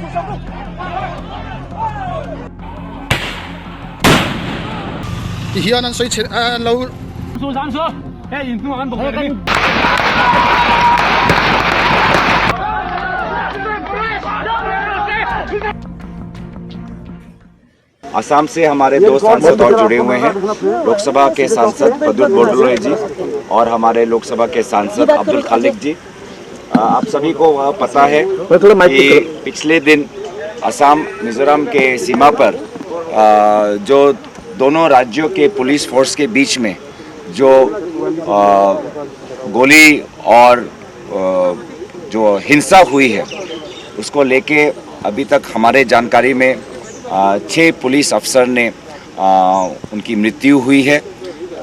Hier nan soi lâu Assam से हमारे दो सांसद और जुड़े हुए हैं, लोकसभा के सांसद प्रद्युत बोरदोलोई जी और हमारे लोकसभा के सांसद अब्दुल खालिक जी। आप सभी को पता है कि पिछले दिन असम मिजोरम के सीमा पर जो दोनों राज्यों के पुलिस फोर्स के बीच में जो गोली और जो हिंसा हुई है उसको लेके अभी तक हमारे जानकारी में 6 पुलिस अफसर ने उनकी मृत्यु हुई है।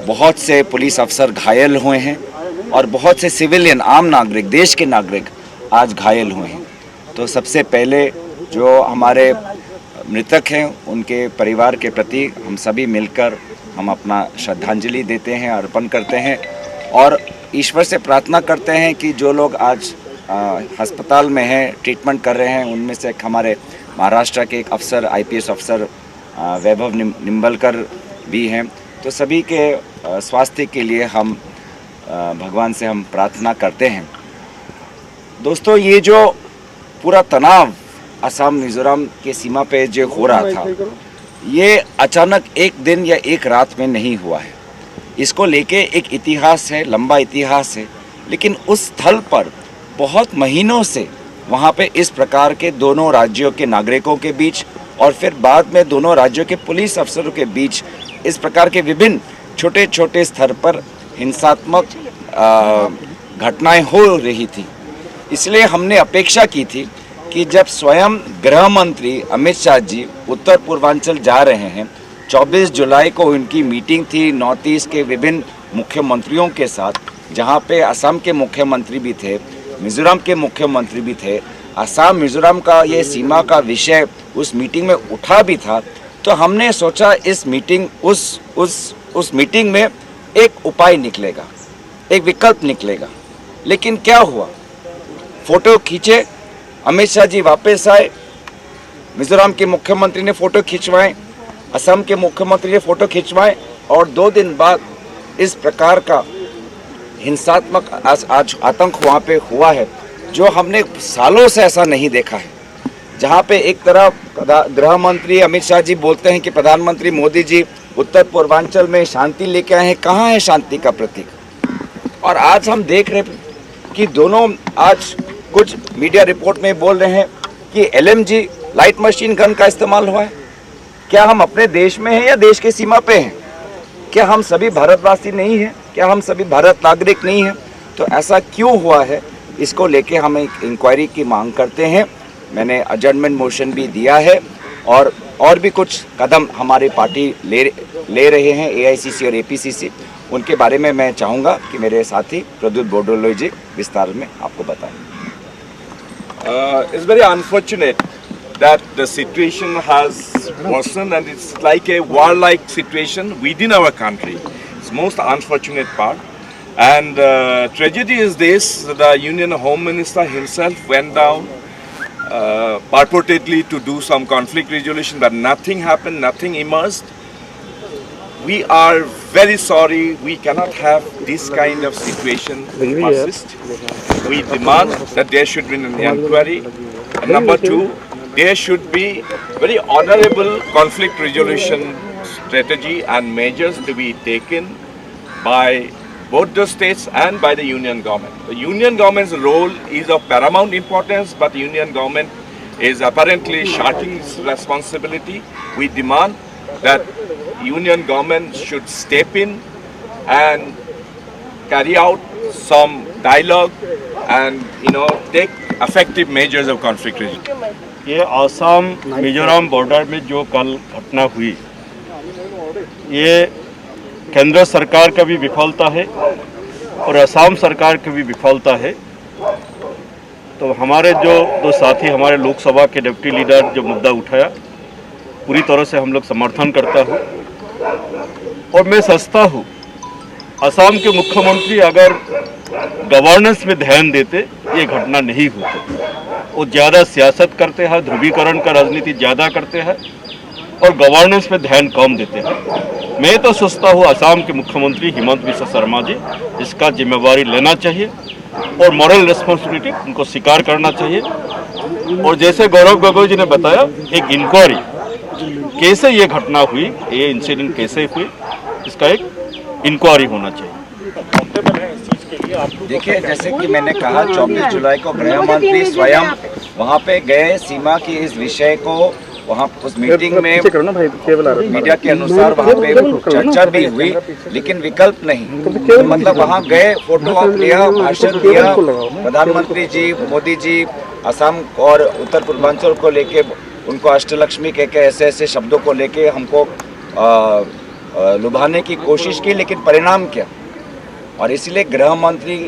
बहुत से पुलिस अफसर घायल हुए हैं और बहुत से सिविलियन आम नागरिक, देश के नागरिक आज घायल हुए हैं। तो सबसे पहले जो हमारे मृतक हैं उनके परिवार के प्रति हम सभी मिलकर हम अपना श्रद्धांजलि देते हैं, अर्पण करते हैं और ईश्वर से प्रार्थना करते हैं कि जो लोग आज अस्पताल में हैं, ट्रीटमेंट कर रहे हैं, उनमें से हमारे महाराष्ट्र के एक अफसर, आईपीएस अफसर वैभव निम्बलकर भी हैं। तो सभी के स्वास्थ्य के लिए हम भगवान से हम प्रार्थना करते हैं। दोस्तों, ये जो पूरा तनाव असम मिजोरम के सीमा पे जो हो रहा था, ये अचानक एक दिन या एक रात में नहीं हुआ है। इसको लेके एक इतिहास है, लंबा इतिहास है, लेकिन उस स्थल पर बहुत महीनों से वहाँ पे इस प्रकार के दोनों राज्यों के नागरिकों के बीच और फिर बाद में दोनों राज्यों के पुलिस अफसरों के बीच इस प्रकार के विभिन्न छोटे छोटे स्तर पर हिंसात्मक घटनाएं हो रही थी। इसलिए हमने अपेक्षा की थी कि जब स्वयं गृह मंत्री अमित शाह जी उत्तर पूर्वांचल जा रहे हैं, 24 जुलाई को उनकी मीटिंग थी नॉर्थ ईस्ट के विभिन्न मुख्यमंत्रियों के साथ, जहां पे असम के मुख्यमंत्री भी थे, मिजोरम के मुख्यमंत्री भी थे। असम मिजोरम का ये सीमा का विषय उस मीटिंग में उठा भी था। तो हमने सोचा इस मीटिंग उस मीटिंग में एक उपाय निकलेगा, एक विकल्प निकलेगा। लेकिन क्या हुआ, फोटो खींचे, अमित शाह जी वापस आए, मिजोरम के मुख्यमंत्री ने फोटो खिंचवाए, असम के मुख्यमंत्री ने फोटो खिंचवाए और 2 दिन बाद इस प्रकार का हिंसात्मक आज आतंक वहाँ पे हुआ है जो हमने सालों से ऐसा नहीं देखा है। जहाँ पे एक तरफ गृह मंत्री अमित शाह जी बोलते हैं कि प्रधानमंत्री मोदी जी उत्तर पूर्वांचल में शांति लेके आए हैं, कहाँ है शांति का प्रतीक? और आज हम देख रहे हैं कि दोनों आज कुछ मीडिया रिपोर्ट में बोल रहे हैं कि LMG लाइट मशीन गन का इस्तेमाल हुआ है। क्या हम अपने देश में हैं या देश के सीमा पे हैं? क्या हम सभी भारतवासी नहीं हैं? क्या हम सभी भारत नागरिक नहीं हैं? तो ऐसा क्यों हुआ है, इसको लेके हम एक इंक्वायरी की मांग करते हैं। मैंने एडजर्नमेंट मोशन भी दिया है और भी कुछ कदम हमारी पार्टी ले रहे हैं, AICC और APCC। उनके बारे में मैं चाहूँगा कि मेरे साथी प्रद्युत बोरदोलोई जी विस्तार में आपको बताएं। It's very unfortunate that the situation has worsened and it's like a war-like situation within our country. It's most unfortunate part. And tragedy is this: the Union Home Minister himself went down purportedly to do some conflict resolution, but nothing happened, nothing emerged. We are very sorry. We cannot have this kind of situation persist. We demand that there should be an inquiry. And number 2, there should be very honorable conflict resolution strategy and measures to be taken by both the states and by the union government. The union government's role is of paramount importance, but the union government is apparently shirking its responsibility. We demand that union government should step in and carry out some dialogue and take effective measures of conflict resolution. ये Assam Mizoram border में जो कल घटना हुई, ये केंद्र सरकार का भी विफलता है और असम सरकार की भी विफलता है। तो हमारे जो 2 साथी हमारे लोकसभा के डिप्टी लीडर जो मुद्दा उठाया, पूरी तरह से हम लोग समर्थन करता हूँ और मैं समझता हूँ असम के मुख्यमंत्री अगर गवर्नेंस में ध्यान देते ये घटना नहीं होती। वो ज़्यादा सियासत करते हैं, ध्रुवीकरण का राजनीति ज़्यादा करते हैं और गवर्नेंस पे ध्यान कम देते हैं। मैं तो सोचता हूँ असम के मुख्यमंत्री हिमंत बिश्व शर्मा जी इसका जिम्मेवारी लेना चाहिए और मॉरल रिस्पॉन्सिबिलिटी उनको स्वीकार करना चाहिए। और जैसे गौरव गोगोई जी ने बताया, एक इंक्वायरी कैसे ये घटना हुई, ये इंसिडेंट कैसे हुई, इसका एक इंक्वायरी होना चाहिए। देखिए, जैसे कि मैंने कहा 24 जुलाई को गृह मंत्री स्वयं वहाँ पे गए, सीमा की इस विषय को वहाँ उस मीटिंग में मीडिया के अनुसार वहाँ पे चर्चा भी हुई, लेकिन विकल्प नहीं। मतलब वहाँ गए, फोटो ऑप लिया, भाषण दिया, प्रधानमंत्री जी, मोदी जी असम और उत्तर पूर्वांचल को लेके उनको अष्टलक्ष्मी के ऐसे ऐसे शब्दों को लेके हमको लुभाने की कोशिश की, लेकिन परिणाम क्या। और इसलिए गृह मंत्री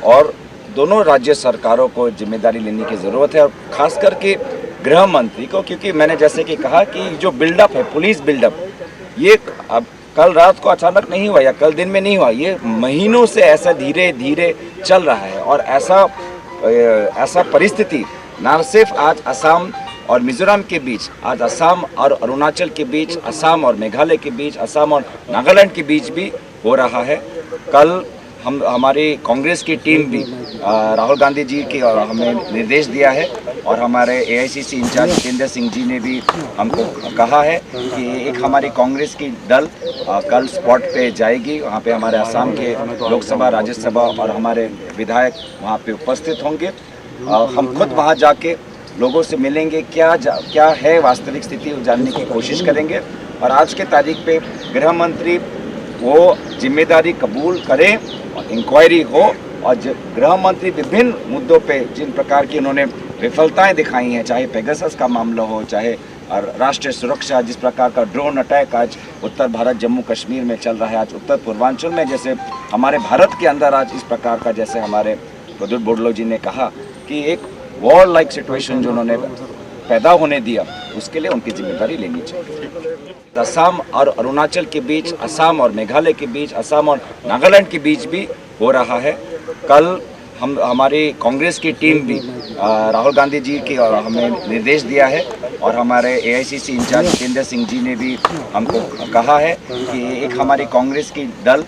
और दोनों राज्य सरकारों को जिम्मेदारी लेने की ज़रूरत है, और खास करके गृह मंत्री को, क्योंकि मैंने जैसे कि कहा कि जो बिल्डअप है, पुलिस बिल्डअप, ये अब कल रात को अचानक नहीं हुआ या कल दिन में नहीं हुआ, ये महीनों से ऐसा धीरे धीरे चल रहा है। और ऐसा परिस्थिति न सिर्फ आज असम और मिजोरम के बीच, आज असम और अरुणाचल के बीच, असम और मेघालय के बीच, असम और नागालैंड के बीच भी हो रहा है। कल हमारी कांग्रेस की टीम भी राहुल गांधी जी की हमें निर्देश दिया है, और हमारे एआईसीसी इंचार्ज जितेंद्र सिंह जी ने भी हमको कहा है कि एक हमारी कांग्रेस की दल कल स्पॉट पे जाएगी। वहाँ पे हमारे असम के लोकसभा, राज्यसभा और हमारे विधायक वहाँ पे उपस्थित होंगे। हम खुद वहाँ जाके लोगों से मिलेंगे, क्या है वास्तविक स्थिति जानने की कोशिश करेंगे। और आज के तारीख पे गृह मंत्री वो जिम्मेदारी कबूल करें और इंक्वायरी हो, और गृह मंत्री विभिन्न मुद्दों पे जिन प्रकार की उन्होंने विफलताएं दिखाई हैं, चाहे पेगासस का मामला हो, चाहे राष्ट्रीय सुरक्षा, जिस प्रकार का ड्रोन अटैक आज उत्तर भारत जम्मू कश्मीर में चल रहा है, आज उत्तर पूर्वांचल में, जैसे हमारे भारत के अंदर आज इस प्रकार का, जैसे हमारे प्रद्युत बोडलो जी ने कहा कि एक वॉर लाइक सिचुएशन जो उन्होंने पैदा होने दिया, उसके लिए उनकी जिम्मेदारी लेनी चाहिए। असम और अरुणाचल के बीच, असम और मेघालय के बीच, असम और नागालैंड के बीच भी हो रहा है। कल हमारी कांग्रेस की टीम भी राहुल गांधी जी की हमें निर्देश दिया है, और हमारे एआईसीसी इंचार्ज जितेंद्र सिंह जी ने भी हमको कहा है कि एक हमारी कांग्रेस की दल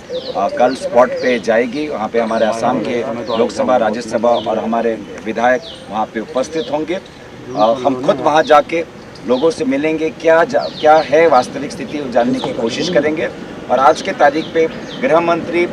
कल स्पॉट पे जाएगी। वहाँ पे हमारे असम के लोकसभा, राज्यसभा और हमारे विधायक वहाँ पे उपस्थित होंगे। हम खुद वहाँ जाके लोगों से मिलेंगे, क्या है वास्तविक स्थिति जानने की कोशिश करेंगे। और आज के तारीख पे गृह मंत्री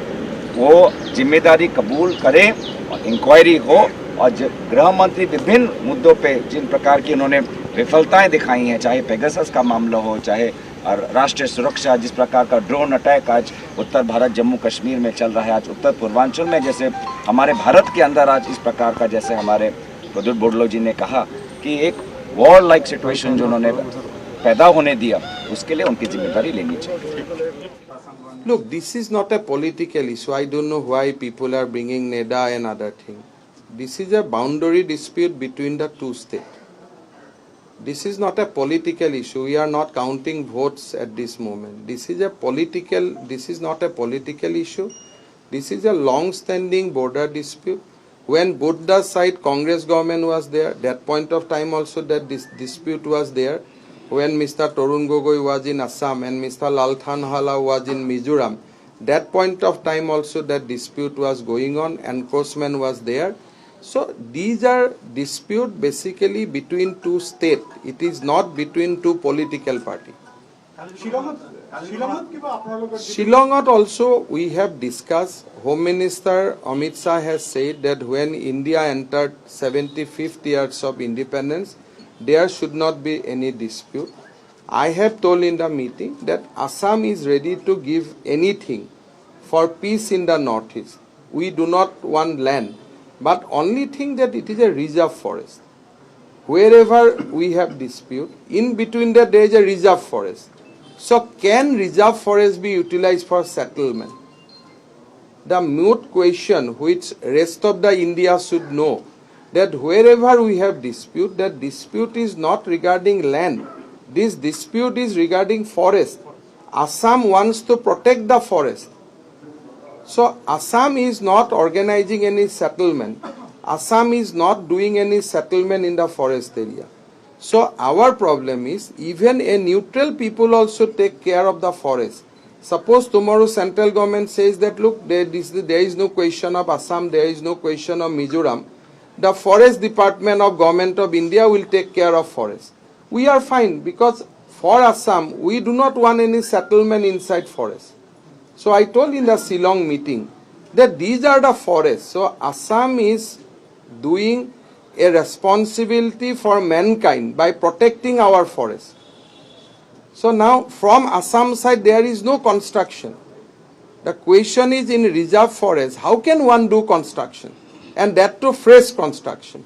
वो जिम्मेदारी कबूल करें और इंक्वायरी हो, और गृह मंत्री विभिन्न मुद्दों पे जिन प्रकार की उन्होंने विफलताएं दिखाई हैं, चाहे पेगासस का मामला हो, चाहे राष्ट्रीय सुरक्षा, जिस प्रकार का ड्रोन अटैक आज उत्तर भारत जम्मू कश्मीर में चल रहा है, आज उत्तर पूर्वांचल में, जैसे हमारे भारत के अंदर आज इस प्रकार का, जैसे हमारे प्रद्युत बोडलो जी ने कहा कि एक वॉर लाइक सिचुएशन जो उन्होंने पैदा होने दिया, उसके लिए उनकी जिम्मेदारी लेनी चाहिए। Look, this is not a political issue. I don't know why people are bringing NEDA and other thing. This is a boundary dispute between the two states. This is not a political issue. We are not counting votes at this moment. This is not a political issue. This is a long-standing border dispute. When both the side Congress government was there, that point of time also that this dispute was there. When Mr. Tarun Gogoi was in Assam and Mr. Lalthanhala was in Mizoram, that point of time also that dispute was going on, encroachment was there. So these are dispute basically between two states. It is not between two political parties. Shillongot also we have discussed. Home Minister Amit Shah has said that when India entered 75th years of independence, there should not be any dispute. I have told in the meeting that Assam is ready to give anything for peace in the northeast. We do not want land, but only thing that it is a reserve forest. Wherever we have dispute, in between that there is a reserve forest. So can reserve forest be utilized for settlement? The moot question which rest of the India should know, that wherever we have dispute, that dispute is not regarding land. This dispute is regarding forest. Assam wants to protect the forest. So Assam is not organizing any settlement. Assam is not doing any settlement in the forest area. So our problem is even a neutral people also take care of the forest. Suppose tomorrow central government says that look, there is no question of Assam, there is no question of Mizoram. The forest department of government of India will take care of forest. We are fine because for Assam we do not want any settlement inside forest. So I told in the Shillong meeting that these are the forests. So Assam is doing a responsibility for mankind by protecting our forests. So now from Assam side there is no construction. The question is in reserve forest, how can one do construction? And that to fresh construction.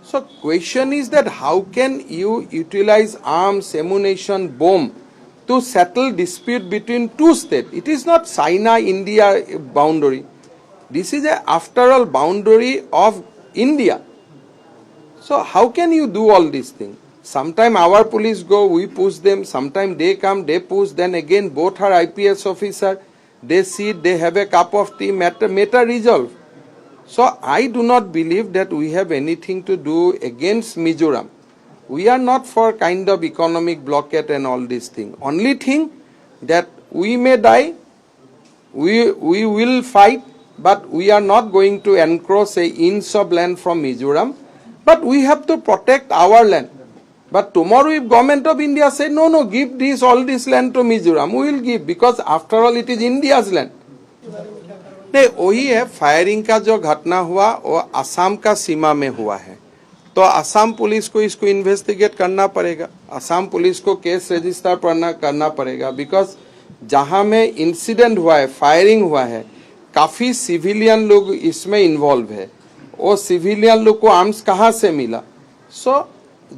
So question is that how can you utilize arms, ammunition, bomb to settle dispute between two states? It is not China-India boundary. This is a after all boundary of India. So how can you do all these things? Sometime our police go, we push them. Sometime they come, they push. Then again both are IPS officer. They sit, they have a cup of tea, matter resolve. So I do not believe that we have anything to do against Mizoram. We are not for kind of economic blockade and all these things. Only thing that we may die, we will fight, but we are not going to encroach an inch of land from Mizoram. But we have to protect our land. But tomorrow if government of India say, no, give this, all this land to Mizoram, we will give because after all it is India's land. नहीं वही है firing का जो घटना हुआ वो असम का सीमा में हुआ है तो असम पुलिस को इसको इन्वेस्टिगेट करना पड़ेगा असम पुलिस को केस रजिस्टर करना पड़ेगा बिकॉज जहां में इंसिडेंट हुआ है फायरिंग हुआ है काफी सिविलियन लोग इसमें इन्वॉल्व है वो सिविलियन लोग को आर्म्स कहां से मिला सो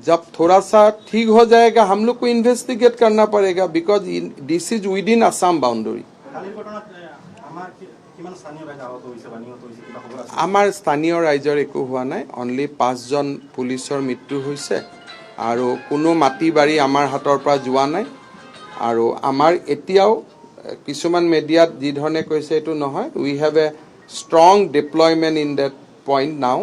जब थोड़ा सा ठीक हो जाएगा हम लोग को इन्वेस्टिगेट करना पड़ेगा because this is with in Assam boundary আমাৰ স্থানীয় ৰাইজৰ একো হোৱা নাই অনলি 5 জন পুলিচৰ মৃত্যু হৈছে আৰু কোনো মাটি বাৰী আমাৰ হাতৰ পৰা যোৱা নাই আৰু আমাৰ এতিয়াও কিছুমান মিডিয়াত যি ধৰণে কৈছে এটো নহয় we have a strong deployment in that point now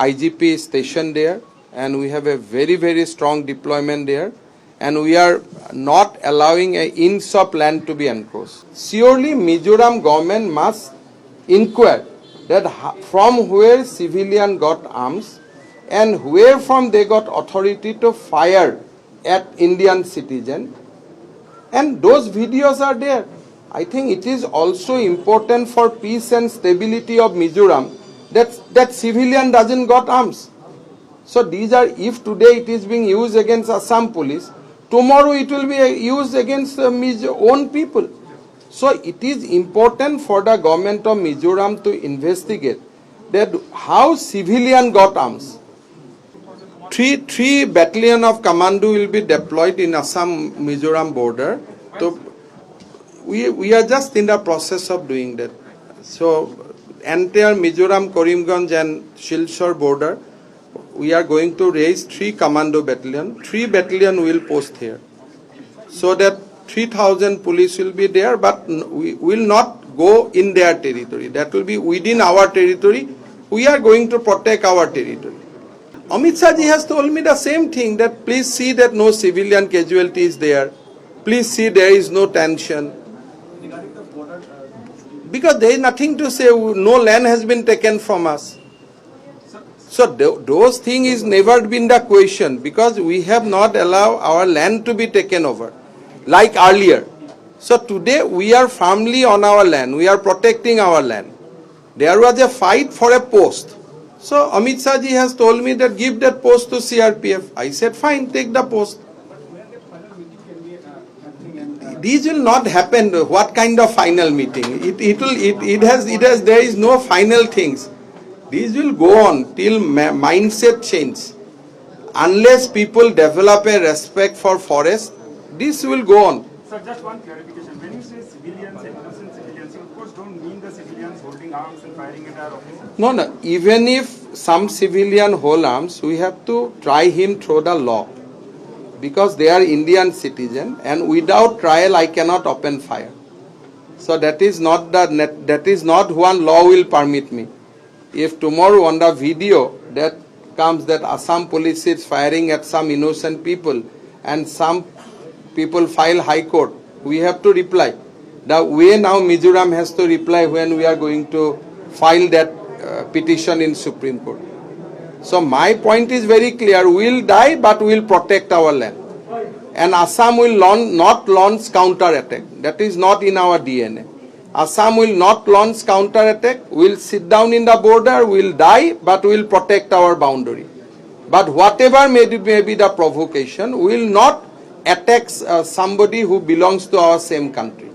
IGP station there and we have a very strong deployment there and we are not allowing an inch of land to be encroached. Surely Mizoram government must inquire that from where civilian got arms and where from they got authority to fire at Indian citizen and those videos are there. I think it is also important for peace and stability of Mizoram that civilian doesn't got arms. So these are, if today it is being used against Assam police, tomorrow it will be used against own people. So it is important for the government of Mizoram to investigate that how civilian got arms. Three battalion of commando will be deployed in Assam-Mizoram border. So we are just in the process of doing that. So entire Mizoram, Karimganj and Silchar border, we are going to raise 3 commando battalion. 3 battalion will post here. So that 3,000 police will be there, but we will not go in their territory. That will be within our territory. We are going to protect our territory. Amit Shah ji has told me the same thing, that please see that no civilian casualty is there. Please see there is no tension. Because there is nothing to say, no land has been taken from us. So those things is never been the question because we have not allowed our land to be taken over like earlier. So today we are firmly on our land. We are protecting our land. There was a fight for a post. So Amit Shah ji has told me that give that post to CRPF. I said fine, take the post. These will not happen. What kind of final meeting? There is no final things. These will go on till mindset change. Unless people develop a respect for forest, this will go on. Sir, just one clarification. When you say civilians and innocent civilians, you of course don't mean the civilians holding arms and firing at our officers. No. Even if some civilian hold arms, we have to try him through the law. Because they are Indian citizen and without trial I cannot open fire. So that is not one law will permit me. if tomorrow on the video that comes that Assam police is firing at some innocent people and some people file high court, we have to reply. The way now Mizoram has to reply when we are going to file that petition in Supreme Court. So my point is very clear, we will die but we will protect our land. And Assam will not launch counter-attack. That is not in our DNA. Assam will not launch counter-attack. We will sit down in the border, we will die, but we will protect our boundary. But whatever may be the provocation, we will not attack somebody who belongs to our same country.